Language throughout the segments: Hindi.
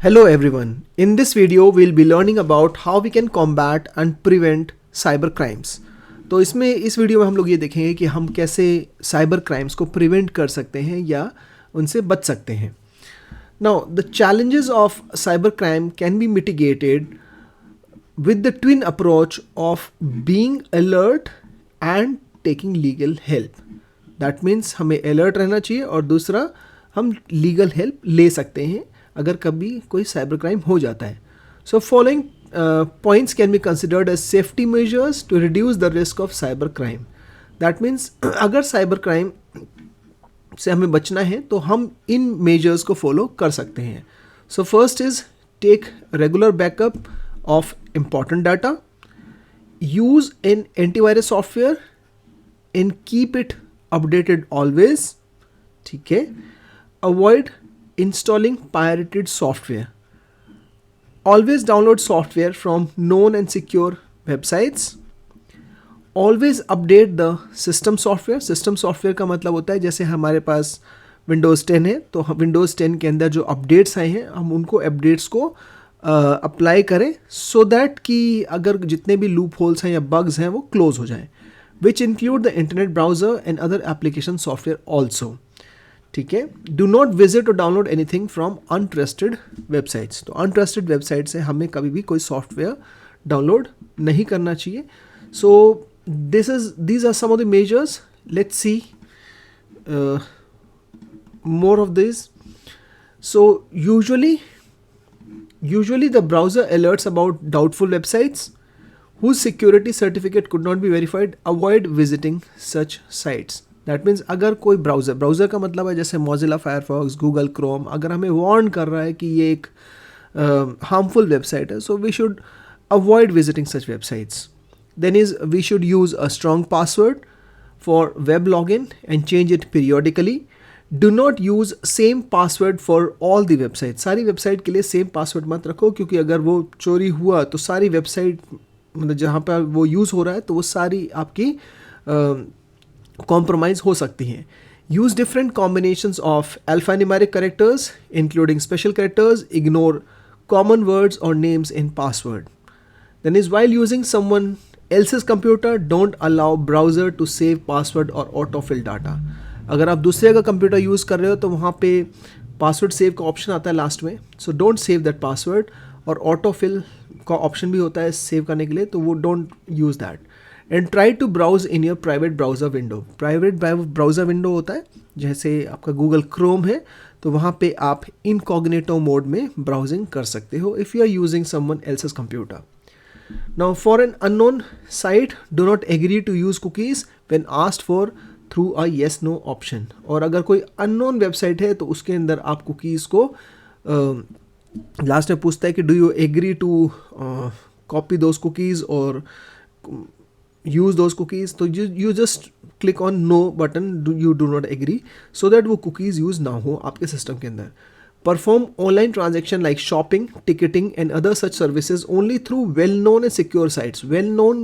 Hello everyone. In this video we'll be learning about how we can combat and prevent cyber crimes. तो इस वीडियो में हम लोग ये देखेंगे कि हम कैसे साइबर क्राइम्स को प्रिवेंट कर सकते हैं या उनसे बच सकते हैं. Now the challenges of cyber crime can be mitigated with the twin approach of being alert and taking legal help. That means हमें alert रहना चाहिए और दूसरा हम legal help ले सकते हैं अगर कभी कोई साइबर क्राइम हो जाता है. So following points can be considered as safety measures to reduce the risk of cyber crime. That means अगर साइबर क्राइम से हमें बचना है तो हम इन मेजर्स को फॉलो कर सकते हैं. So first is take regular backup of important data, use an antivirus software and keep it updated always. ठीक है. Avoid installing pirated software. Always download software from known and secure websites. Always update the system software. System software का मतलब होता है जैसे हमारे पास Windows 10 है तो Windows 10 के अंदर जो अपडेट्स आए हैं हम उनको अपडेट्स को अप्लाई करें सो दैट कि अगर जितने भी लूप होल्स हैं या बग्स हैं वो क्लोज हो जाएं. Which include the internet browser and other application software also. ठीक है. डू नॉट विजिट और download anything from untrusted websites. तो अनट्रस्टेड वेबसाइट से हमें कभी भी कोई सॉफ्टवेयर डाउनलोड नहीं करना चाहिए. सो these are some of the measures. Let's see more of this. So usually the browser alerts about doubtful websites whose security certificate could not be verified. Avoid visiting such sites. That means अगर कोई ब्राउज़र का मतलब है जैसे मोजिला फायरफॉक्स, गूगल क्रोम, अगर हमें वार्न कर रहा है कि ये एक हार्मफुल वेबसाइट है so we should avoid visiting such websites. Then is we should use a strong password for web log in and change it periodically. Do not use same password for all the website. सारी वेबसाइट के लिए सेम पासवर्ड मत रखो क्योंकि अगर वो चोरी हुआ तो सारी वेबसाइट मतलब जहाँ पर वो यूज़ हो रहा है तो वो सारी आपकी कॉम्प्रोमाइज हो सकती हैं. Use different combinations of alphanumeric characters including special characters. Ignore common words और names in password. Then is while using someone else's computer don't allow browser to save password और ऑटोफिल डाटा. अगर आप दूसरे का कंप्यूटर यूज़ कर रहे हो तो वहाँ पे पासवर्ड सेव का ऑप्शन आता है लास्ट में. So don't save that password. और ऑटोफिल का ऑप्शन भी होता है सेव करने के लिए तो वो don't use that. And try to browse in your private browser window. Private browser window होता है जैसे आपका गूगल क्रोम है तो वहाँ पे आप इनकॉग्निटो मोड में ब्राउजिंग कर सकते हो if you are using someone else's computer. Now for an unknown site do not agree to use cookies when asked for through a yes no option. और अगर कोई अननोन वेबसाइट है तो उसके अंदर आप कुकीज़ को लास्ट में पूछता है कि do you agree to copy those cookies और use those cookies. तो you just click on no button. You do not agree so that वो cookies use ना हो आपके सिस्टम के अंदर. Perform online transaction like shopping, ticketing and other such services only through well-known and secure sites. Well-known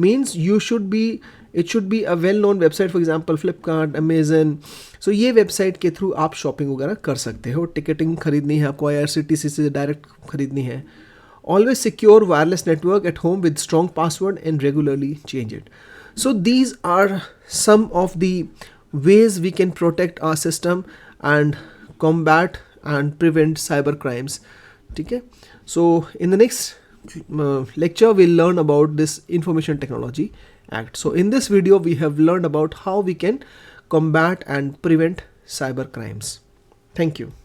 means it should be a well-known website. For example Flipkart, Amazon. So ये वेबसाइट के थ्रू आप शॉपिंग वगैरह कर सकते हो. टिकटिंग खरीदनी है आपको IRCTC से डायरेक्ट खरीदनी है. Always secure wireless network at home with strong password and regularly change it. So these are some of the ways we can protect our system and combat and prevent cyber crimes. Okay? So in the next lecture we'll learn about this Information Technology Act. So in this video we have learned about how we can combat and prevent cyber crimes. Thank you.